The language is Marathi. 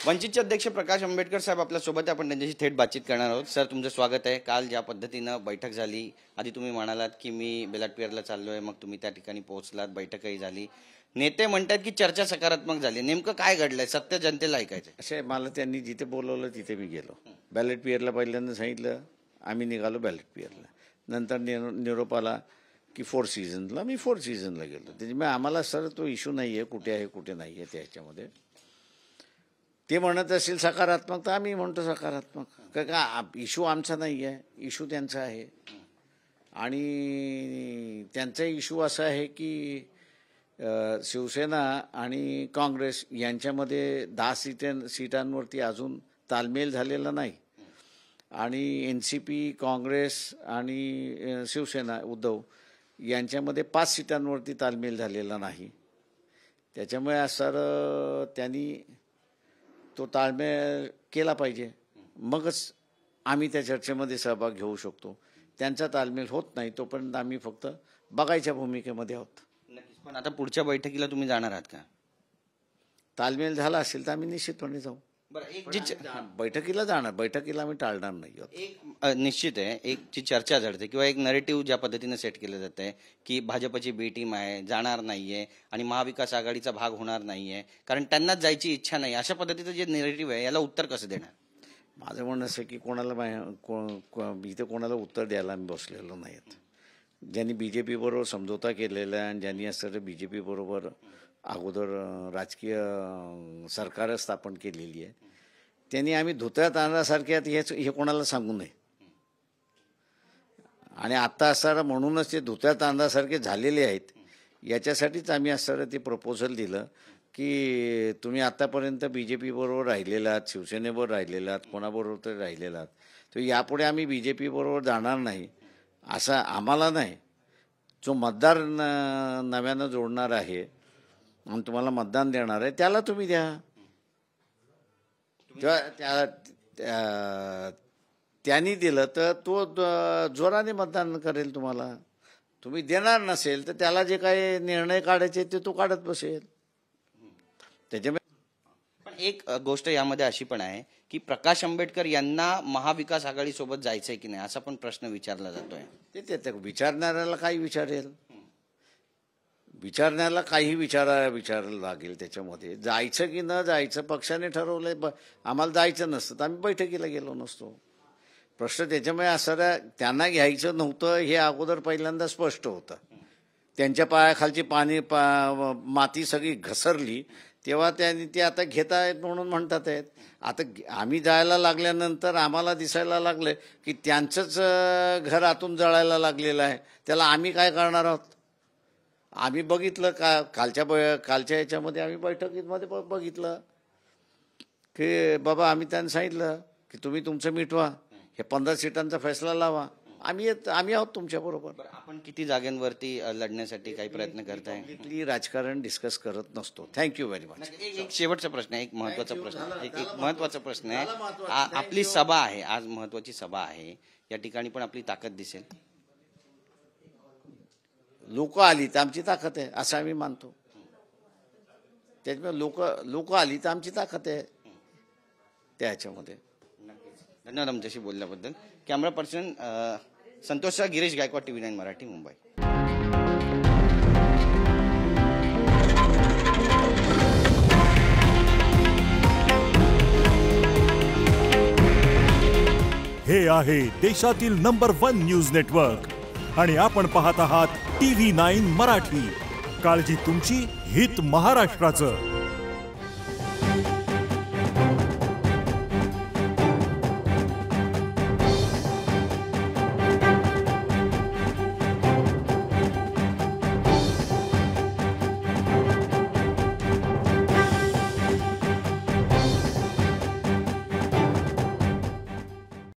वंचितचे अध्यक्ष प्रकाश आंबेडकर साहेब आपल्यासोबत आहे. आपण त्यांच्याशी थेट बातचीत करणार आहोत. सर, तुमचं स्वागत आहे. काल ज्या पद्धतीनं बैठक झाली, आधी तुम्ही म्हणालात की मी बेलाटपियरला चाललोय, मग तुम्ही त्या ठिकाणी पोहोचलात, बैठकही झाली. नेते म्हणतात की चर्चा सकारात्मक झाली. नेमकं काय घडलंय? सत्य जनतेला ऐकायचं. असे मला त्यांनी जिथे बोलवलं तिथे मी गेलो. बॅलेट पियरला पहिल्यांदा सांगितलं, आम्ही निघालो बॅलेट पियरला. नंतर निरोप आला की 4 सीझनला, मी 4 सीझनला गेलो. त्याच्यामुळे आम्हाला सर तो इश्यू नाही आहे, कुठे आहे कुठे नाही आहे त्याच्यामध्ये. ते म्हणत असेल सकारात्मक तर आम्ही म्हणतो सकारात्मक. का इश्यू आमचा नाही आहे, इश्यू त्यांचा आहे. आणि त्यांचा इश्यू असा आहे की शिवसेना आणि काँग्रेस यांच्यामध्ये 10 सीटांवरती अजून तालमेल झालेला नाही. आणि NCP, काँग्रेस आणि शिवसेना उद्धव यांच्यामध्ये 5 सीटांवरती तालमेल झालेला नाही. त्याच्यामुळे सर त्यांनी तो ताळमेळ केला पाहिजे, मगच आम्ही त्या चर्चेमध्ये सहभाग घेऊ शकतो. त्यांचा ताळमेळ होत नाही तोपर्यंत आम्ही फक्त बघायच्या भूमिकेमध्ये आहोत. नक्कीच. पण आता पुढच्या बैठकीला तुम्ही जाणार आहात का? ताळमेळ झाला असेल तर आम्ही निश्चितपणे जाऊ. बैठकीला जाणार, बैठकीला आम्ही टाळणार नाही आहोत. एक निश्चित आहे, एक जी चर्चा झडते किंवा एक नरेटिव्ह ज्या पद्धतीने सेट केलं जात आहे की भाजपची बी टीम आहे, जाणार नाहीये आणि महाविकास आघाडीचा भाग होणार नाहीये कारण त्यांनाच जायची इच्छा नाही, अशा पद्धतीचं जे नरेटिव्ह आहे याला उत्तर कसं देणार? माझं म्हणणं असं की इथे कोणाला उत्तर द्यायला आम्ही बसलेलो नाहीत. ज्यांनी BJP बरोबर समझोता केलेला आहे आणि ज्यांनी असं BJP बरोबर अगोदर राजकीय सरकार स्थापन केलेली आहे, त्यांनी आम्ही धुत्या तांदळासारखे हे कोणाला सांगू नये. आणि आत्ता असणारा म्हणूनच ते धुत्या तांदळासारखे झालेले आहेत, याच्यासाठीच आम्ही असणारं ते प्रपोजल दिलं की तुम्ही आत्तापर्यंत BJP बरोबर राहिलेला आहात, शिवसेनेबरोबर राहिलेला आहात, कोणाबरोबर तरी राहिलेला आहात, तर यापुढे आम्ही BJP बरोबर जाणार नाही असं आम्हाला नाही. जो मतदार नव्यानं जोडणार आहे आणि तुम्हाला मतदान देणार आहे त्याला तुम्ही द्या. त्यांनी दिलं तर तो जोराने मतदान करेल तुम्हाला. तुम्ही देणार नसेल तर त्याला जे काही निर्णय काढायचे ते तो काढत बसेल. त्याच्यामुळे पण एक गोष्ट यामध्ये अशी पण आहे की प्रकाश आंबेडकर यांना महाविकास आघाडी सोबत जायचंय की नाही असा पण प्रश्न विचारला जातोय. ते विचारणाऱ्याला काही विचारेल, विचारण्याला काही विचारायला लागेल. त्याच्यामध्ये जायचं की न जायचं पक्षाने ठरवलंय. आम्हाला जायचं नसतं तर आम्ही बैठकीला गेलो नसतो. प्रश्न त्याच्यामुळे असं त्यांना घ्यायचं नव्हतं हे अगोदर पहिल्यांदा स्पष्ट होतं. त्यांच्या पायाखालची माती सगळी घसरली तेव्हा त्यांनी ते आता घेत आहेत म्हणून म्हणतात आहेत. आता आम्ही जायला लागल्यानंतर आम्हाला दिसायला लागलं की त्यांचंच घर आतून जळायला लागलेलं आहे. त्याला आम्ही काय करणार आहोत? आम्ही बघितलं कालच्या याच्यामध्ये आम्ही बैठकीमध्ये बघितलं की बाबा आम्ही त्यांना सांगितलं की तुम्ही तुमचं मिटवा, हे 15 सीटांचा फैसला लावा, आम्ही आहोत तुमच्याबरोबर. आपण किती जागांवरती लढण्यासाठी काही प्रयत्न करताय? राजकारण डिस्कस करत नसतो. Thank you very much. एक शेवटचा प्रश्न आहे, एक महत्वाचा प्रश्न आहे. आपली सभा आहे आज, महत्वाची सभा आहे, या ठिकाणी पण आपली ताकद दिसेल. लोक आली तर आमची ताकद आहे असं आम्ही मानतो. त्याच्यामुळे लोक आली तर आमची ताकद आहे त्याच्यामध्ये. धन्यवाद आमच्याशी बोलल्याबद्दल. Camera person Santosh Girish Gaikwad, TV9 Marathi, Mumbai. हे आहे देशातील नंबर 1 न्यूज नेटवर्क आणि आपण पाहत आहात TV9 मराठी. काळजी तुमची, हित महाराष्ट्राचं.